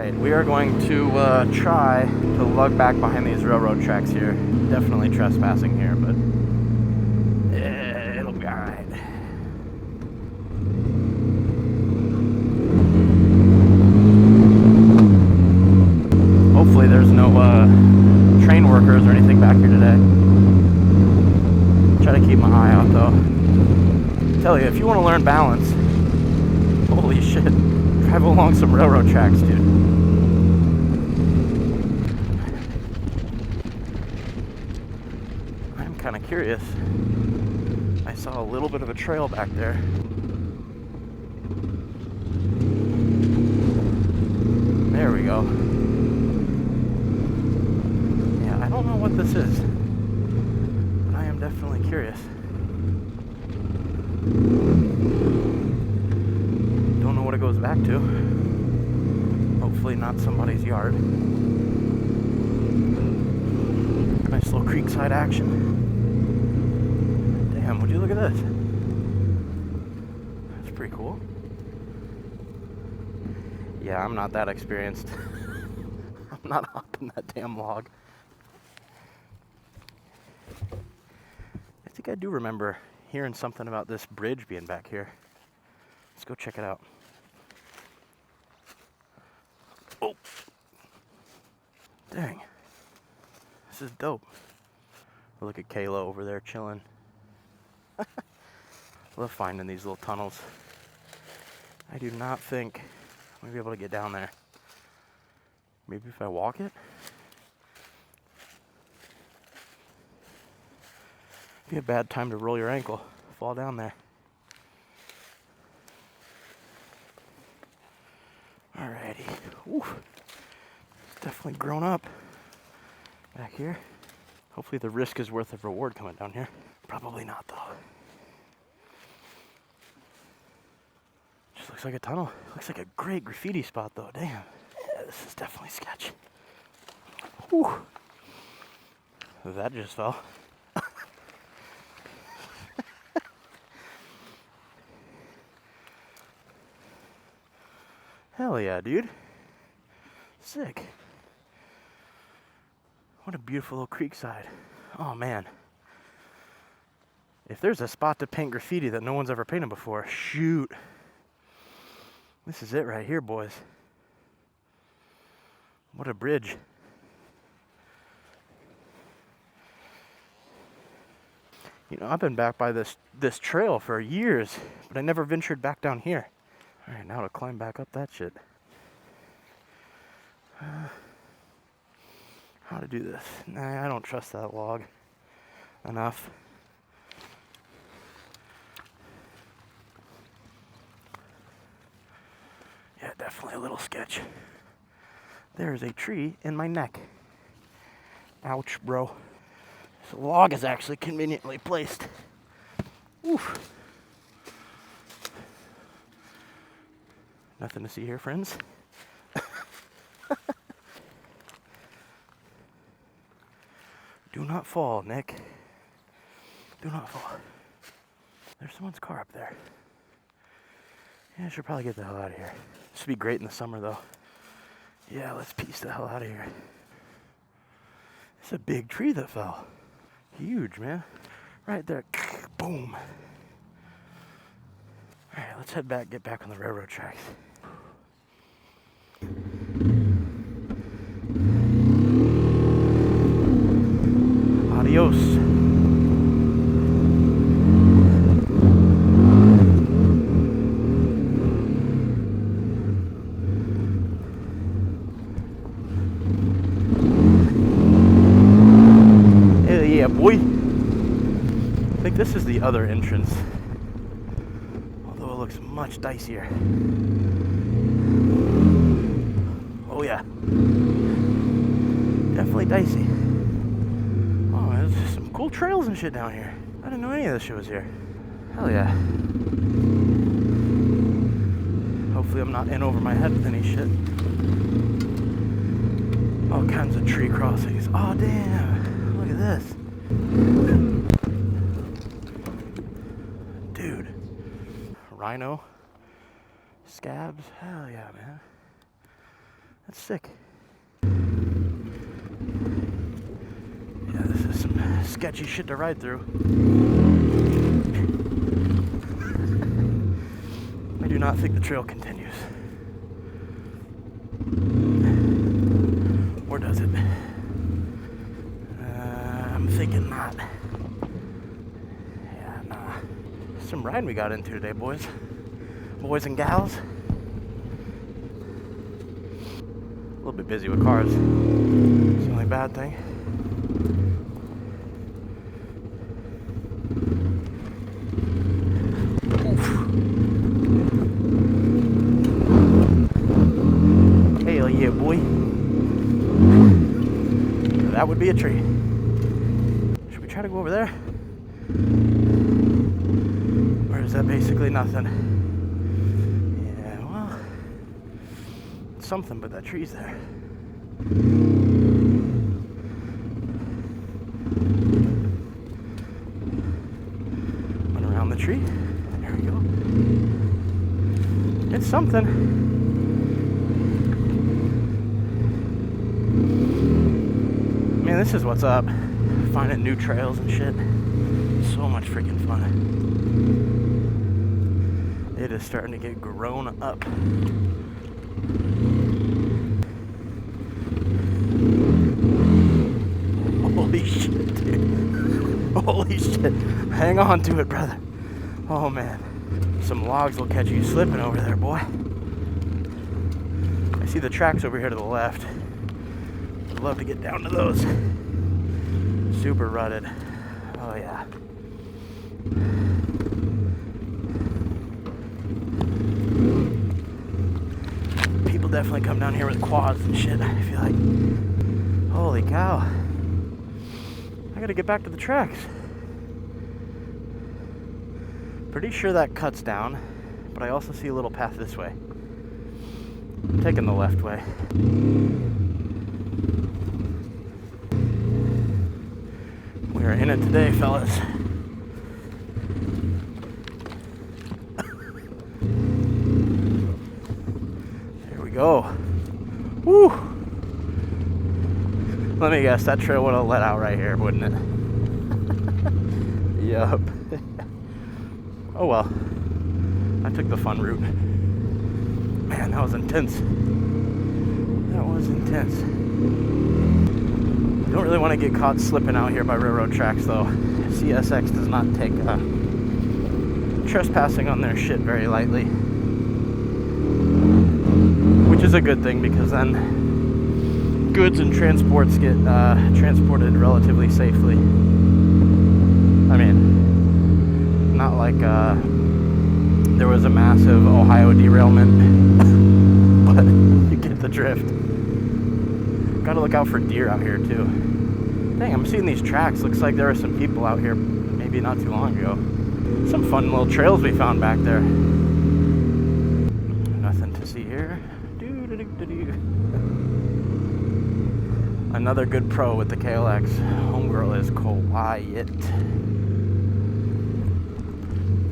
Alright, we are going to try to lug back behind these railroad tracks here. Definitely trespassing here, but it'll be alright. Hopefully there's no train workers or anything back here today. Try to keep my eye out though. Tell you, if you want to learn balance, holy shit, drive along some railroad tracks, dude. I'm kind of curious. I saw a little bit of a trail back there. There we go. Yeah, I don't know what this is, but I am definitely curious. Don't know what it goes back to. Hopefully not somebody's yard. Nice little creekside action. Damn, would you look at this? That's pretty cool. Yeah, I'm not that experienced. I'm not hopping that damn log. I think I do remember hearing something about this bridge being back here. Let's go check it out. Oh! Dang. This is dope. Look at Kayla over there chilling. Love finding these little tunnels. I do not think I'm going to be able to get down there. Maybe if I walk it? Be a bad time to roll your ankle. Fall down there. Alrighty. Ooh. Definitely grown up back here. Hopefully the risk is worth the reward coming down here. Probably not though. Just looks like a tunnel. Looks like a great graffiti spot though. Damn. Yeah, this is definitely sketch. Whew. That just fell. Hell yeah, dude. Sick. What a beautiful little creekside. Oh man. If there's a spot to paint graffiti that no one's ever painted before, shoot. This is it right here, boys. What a bridge. You know, I've been back by this trail for years, but I never ventured back down here. Alright, now to climb back up that shit. How to do this? Nah, I don't trust that log enough. Yeah, definitely a little sketch. There's a tree in my neck. Ouch, bro. This log is actually conveniently placed. Oof. Nothing to see here, friends. Do not fall, Nick. Do not fall. There's someone's car up there. Yeah, I should probably get the hell out of here. This would be great in the summer, though. Yeah, let's piece the hell out of here. It's a big tree that fell. Huge, man. Right there. Boom. Alright, let's head back, get back on the railroad tracks. Adios. Hell yeah, boy. I think this is the other entrance. Although it looks much dicier. Oh yeah. Definitely dicey. Oh, there's some cool trails and shit down here. I didn't know any of this shit was here. Hell yeah. Hopefully I'm not in over my head with any shit. All kinds of tree crossings. Oh damn. Look at this. Dude. Rhino. Scabs. Hell yeah, man. That's sick. Yeah, this is some sketchy shit to ride through. I do not think the trail continues. Or does it? I'm thinking not. Yeah, nah. Some riding we got into today, boys. Boys and gals. A little bit busy with cars. It's the only bad thing. Hell yeah, boy. That would be a tree. Should we try to go over there? Or is that basically nothing? Yeah, well, it's something, but that tree's there. Went around the tree. There we go. It's something. Man, this is what's up. Finding new trails and shit. So much freaking fun. It is starting to get grown up. Holy shit, dude. Holy shit. Hang on to it, brother. Oh, man. Some logs will catch you slipping over there, boy. I see the tracks over here to the left. I'd love to get down to those. Super rutted. Oh yeah. People definitely come down here with quads and shit, I feel like. Holy cow. I gotta get back to the tracks. Pretty sure that cuts down, but I also see a little path this way. I'm taking the left way. We're in it today, fellas. There we go. Woo! Let me guess, that trail would have let out right here, wouldn't it? Yup. Oh well. I took the fun route. Man, that was intense. That was intense. Don't really want to get caught slipping out here by railroad tracks, though. CSX does not take trespassing on their shit very lightly. Which is a good thing, because then goods and transports get transported relatively safely. I mean, not like there was a massive Ohio derailment, but you get the drift. Gotta look out for deer out here too. Dang, I'm seeing these tracks. Looks like there were some people out here maybe not too long ago. Some fun little trails we found back there. Nothing to see here. Another good pro with the KLX. Homegirl is quiet.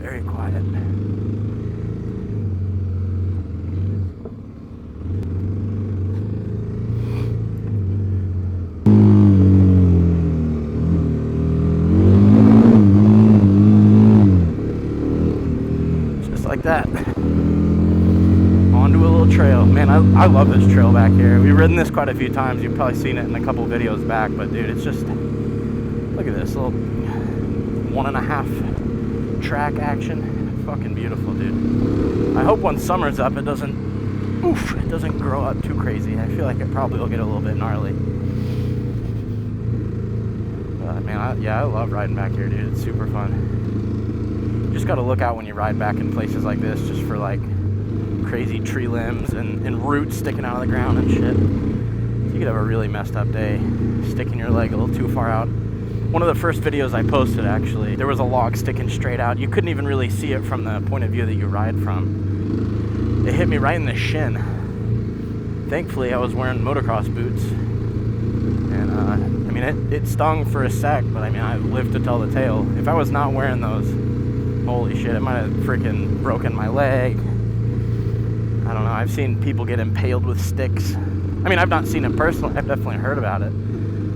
Very quiet. Like that. Onto a little trail. Man, I love this trail back here. We've ridden this quite a few times. You've probably seen it in a couple videos back, but dude, it's just, look at this little 1.5 track action. Fucking beautiful, dude. I hope when summer's up it doesn't grow up too crazy. I feel like it probably will get a little bit gnarly. But man, I love riding back here, dude. It's super fun. Just got to look out when you ride back in places like this, just for like crazy tree limbs and roots sticking out of the ground and shit. You could have a really messed up day, sticking your leg a little too far out. One of the first videos I posted, actually, there was a log sticking straight out. You couldn't even really see it from the point of view that you ride from. It hit me right in the shin. Thankfully, I was wearing motocross boots. And, I mean, it stung for a sec, but I mean, I lived to tell the tale. If I was not wearing those, holy shit, it might have freaking broken my leg. I don't know. I've seen people get impaled with sticks. I mean, I've not seen it personally. I've definitely heard about it.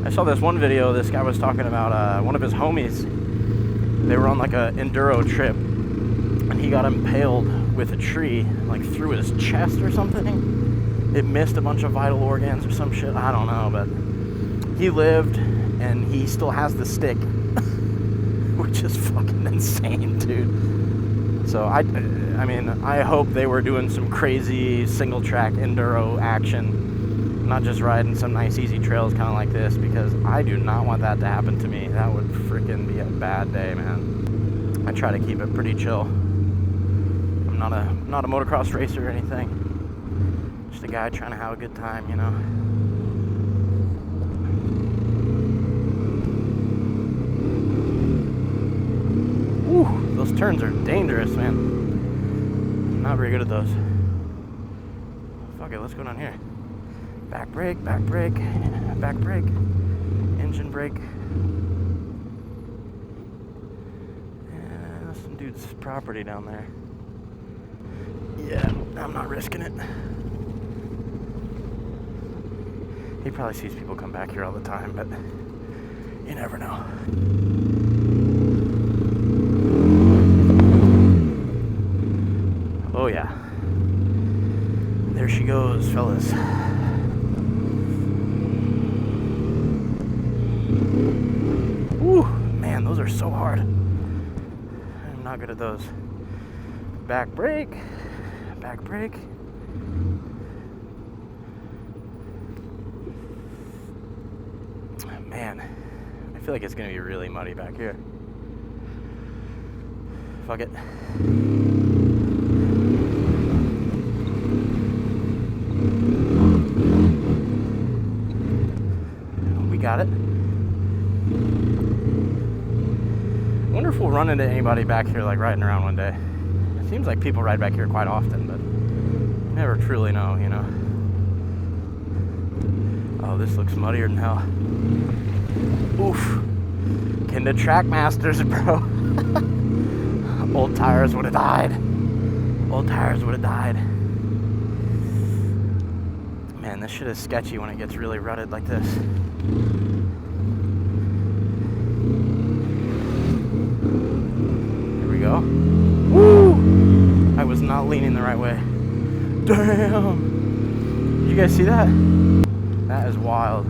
I saw this one video. This guy was talking about one of his homies. They were on like a Enduro trip, and he got impaled with a tree, like through his chest or something. It missed a bunch of vital organs or some shit. I don't know, but he lived, and he still has the stick, which is fucking insane, dude. So I mean, I hope they were doing some crazy single track enduro action, not just riding some nice easy trails kind of like this, because I do not want that to happen to me. That would freaking be a bad day, man. I try to keep it pretty chill. I'm not a motocross racer or anything. Just a guy trying to have a good time, you know. Woo, those turns are dangerous, man. I'm not very good at those. Fuck it, let's go down here. Back brake, back brake, back brake, engine brake. Yeah, that's some dude's property down there. Yeah, I'm not risking it. He probably sees people come back here all the time, but you never know. Oh yeah. There she goes, fellas. Woo, man, those are so hard. I'm not good at those. Back brake, back brake. Man, I feel like it's gonna be really muddy back here. Fuck it. We got it. I wonder if we'll run into anybody back here like riding around one day. It seems like people ride back here quite often, but you never truly know, you know. Oh, this looks muddier than hell. Oof. Can the Trackmasters, bro. Old tires would have died. Old tires would have died. Man, this shit is sketchy when it gets really rutted like this. Here we go. Woo! I was not leaning the right way. Damn! Did you guys see that? That is wild.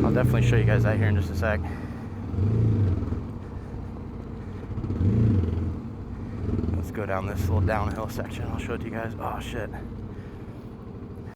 I'll definitely show you guys that here in just a sec. Let's go down this little downhill section. I'll show it to you guys. Oh shit.